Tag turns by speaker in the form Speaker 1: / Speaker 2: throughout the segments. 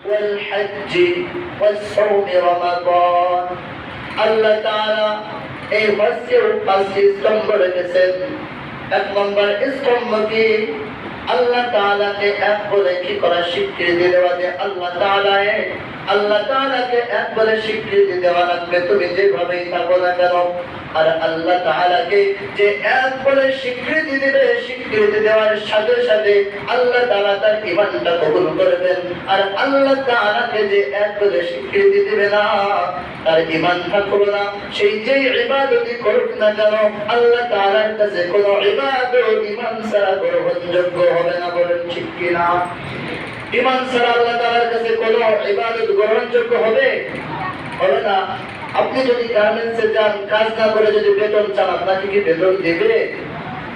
Speaker 1: والحج والصوم رمضان আল্লাহ তাআলা এই হজ্জের 5টি স্তম্ভ রেখেছেন। 1 নম্বর স্তম্ভ কি? আল্লাহ তাআলাকে এক বলে কি করা স্বীকৃতি দেওয়া, যে আল্লাহ তাআলাকে এক বলে স্বীকৃতি দেওয়া লাগবে তুমি যেভাবেই থাকো না কেন। আর আল্লাহ তাআলাকে যে এক বলে স্বীকৃতি দিবে, স্বীকৃতি দেওয়ার সাথে সাথে আল্লাহ তাআলা তার ঈমানটা কবুল করবেন। আর আল্লাহ তাআলাকে যে এক বলে স্বীকৃতি দিবে না, তার ঈমান থাকবে না, সেই যে ইবাদতই করুক না কেন আল্লাহ তাআলার কাছে কোনো ইবাদত ঈমান ছাড়া গ্রহণযোগ্য হবে না। বলেন ঠিক কি না? ঈমান ছাড়া আল্লাহ তাআলার কাছে কোনো ইবাদত গ্রহণযোগ্য হবে না। আপনি যদি গার্মেন্টসে যান, কাজ না করে যদি বেতন চান, আপনাকে কি বেতন দিবে?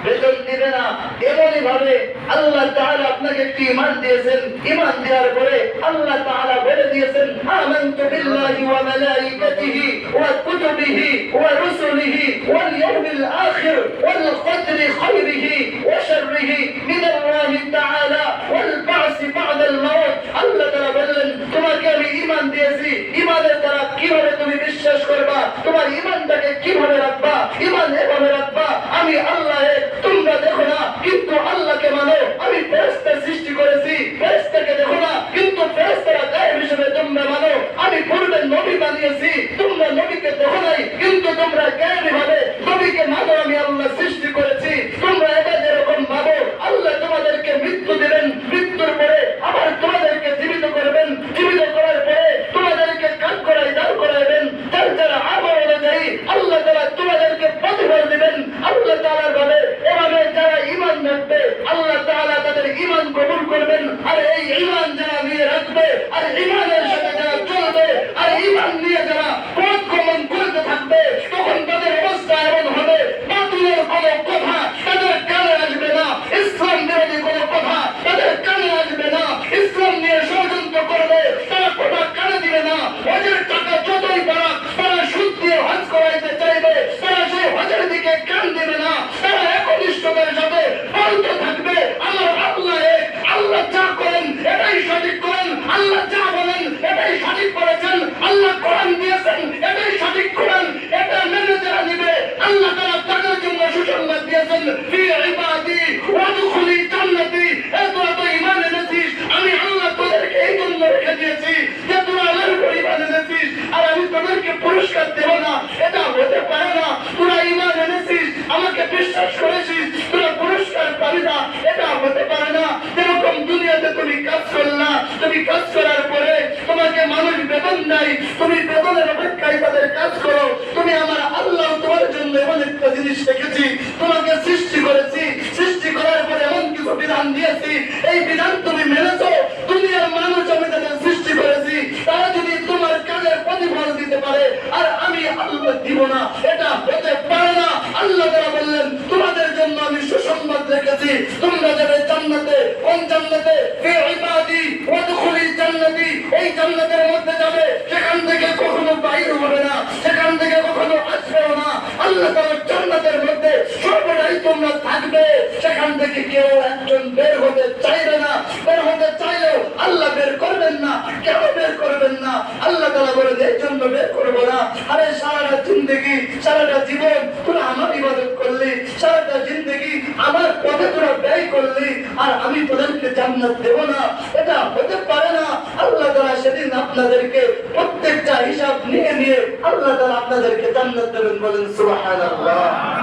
Speaker 1: বেতন দিবে না। এমনই ভাবে আল্লাহ তাআলা আপনাকে একটি ঈমান দিয়েছেন, ঈমান দেওয়ার পরে আল্লাহ তাআলা বলে দিয়েছেন আমানতু বিল্লাহি ওয়া মালাইকাতিহি ওয়া কুতুবিহি ওয়া রুসুলিহি ওয়াল ইয়াউমিল আখির ওয়াল কদরি খায়রিহি ওয়া শাররিহি মিনাল্লাহি তাআলা ওয়াল বা'সি বা'দাল মাউত। আল্লাহ তাআলা বললেন তোমাকে আমি ঈমান দিয়েছি, ঈমানের দ্বারা কিভাবে তুমি বিশ্বাস করবা, তোমার ঈমানটাকে কিভাবে রাখবা, ঈমান এভাবে রাখবা আমি আল্লাহ এক, তোমরা দেখো না কিন্তু আল্লাহকে মানো। আমি ফেরেশতা সৃষ্টি করেছি, ফেরেশতাকে দেখো না কিন্তু ফেরেশতারা গায়েব হিসেবে তোমরা মানো। আমি পূর্বে নবী বানিয়েছি, তোমরা নবীকে দেখো নাই কিন্তু তোমরা গায়েব ভাবে নবীকে মানো। আমি আল্লাহ সৃষ্টি করেছি, তোমরা এবার যেরকম ভাবো আল্লাহ তোমাদেরকে মৃত্যু দিবেন, মৃত্যুর পরে আবার তোমাদেরকে জীবিত করবেন, জীবিত করার পরে তোমাদেরকে কাজ করাই দাঁড় করাইবেন। যার যারা আমল অনুযায়ী আল্লাহ তাআলা তোমাদেরকে প্রতিফল দিবেন আল্লাহ তাআলার ভাবে। এভাবে যারা ঈমান রাখবে আল্লাহ তাআলা তাদের ঈমান কবুল করবেন। আর এই ঈমান যারা নিয়ে রাখবে আর ঈমানের সাথে যারা চলবে আর ঈমান নিয়ে যারা পথ গমন করতে থাকবে, তখন তাদের অবস্থা এমন হবে বাতিলের কোনো কথা তাদের কানে আসবে না, ইসলাম বিরোধী কোনো কথা তাদের কানে আসবে না, ইসলাম নিয়ে ষড়যন্ত্র করবে তারা কথা কানে দিবে না। হজের টাকা যতই বাড়াক তারা সুদ দিয়ে হজ করাইতে চাইবে, তারা সেই হজের দিকে কান দিবে না, তারা একনিষ্ঠতার সাথে বলতে থাকবে আমার আল্লাহ এক, আল্লাহ যা করেন এটাই সঠিক করেন, আল্লাহ যা বলেন এটাই সঠিক করেছেন, আল্লাহ কোরআন দিয়েছেন এটাই সঠিক কোরআন। এটা মেনে যারা নিবে আল্লাহ তাআলা তাদের জন্য সুসংবাদ দিয়েছেন ফি ইবাদি ওয়াদখুলি জান্নাতি। তোরা তো ঈমান এনেছিস, আমি আল্লাহ তোদেরকে এই জন্য রেখে দিয়েছি যে তোরা আমার উপর ঈমান এনেছিস আর আমি তোদেরকে পুরস্কার দেব না, এটা হতে পারে না। তোরা ঈমান এনেছিস, আমাকে বিশ্বাস করেছিস, তোরা পুরস্কার পাবি না, এটা হতে পারে না। যেরকম দুনিয়াতে তুমি কাজ করলা, তুমি কাজ করার পরে তোমাকে মানুষ বেতন দেয়, তুমি বেতনের অপেক্ষায় তাদের কাজ করো। তুমি আমার আল্লাহ তোমার জন্য এমন একটা জিনিস রেখেছি, তোমাকে সৃষ্টি করেছি, সৃষ্টি করার পরে এমন কিছু বিধান দিয়েছি, এই বিধান তুমি মেনেছো। দুনিয়ার মানুষ আমি তাদের সৃষ্টি করেছি, তারা যদি তোমার কাজের প্রতিফল দিতে পারে আর আমি আল্লাহ দিব না, এটা হতে পারে না। আল্লাহ তাআলা বললেন তোমাদের জন্য আমি সুসংবাদ রেখেছি, তোমরা যাবে জান্নাতে। কোন জান্নাতে? ফি ইবাদি ওয়াদখুলি জান্নাতি। এই জান্নাতের মধ্যে যাবে, সেখান থেকে কখনো বাইরে হবে না, সেখান থেকে কখনো আসবেও না। আল্লাহ তাআলা জান্নাতের মধ্যে সর্বদাই তোমরা থাকবে, সেখান থেকে কেউ একজন বের হতে চাইবে না। বের হতে চাইলেও আল্লাহ বের করবেন না। কেন বের করবেন না? আল্লাহ তাআলা বলেন এই জন্য বের করবো না। আরে সারাটা জিন্দেগি, সারাটা জীবন তোরা আমার ইবাদত করলি, সারাটা জিন্দেগি আমার পথে তোরা ব্যয় করলি আর আমি তোদেরকে জান্নাত দেব না, এটা হতে পারে না। আল্লাহ তাআলা সেদিন আপনাদেরকে প্রত্যেকটা হিসাব নিয়ে নিয়ে আল্লাহ তাআলা আপনাদেরকে জান্নাত দেবেন। বলেন সুবহানাল্লাহ।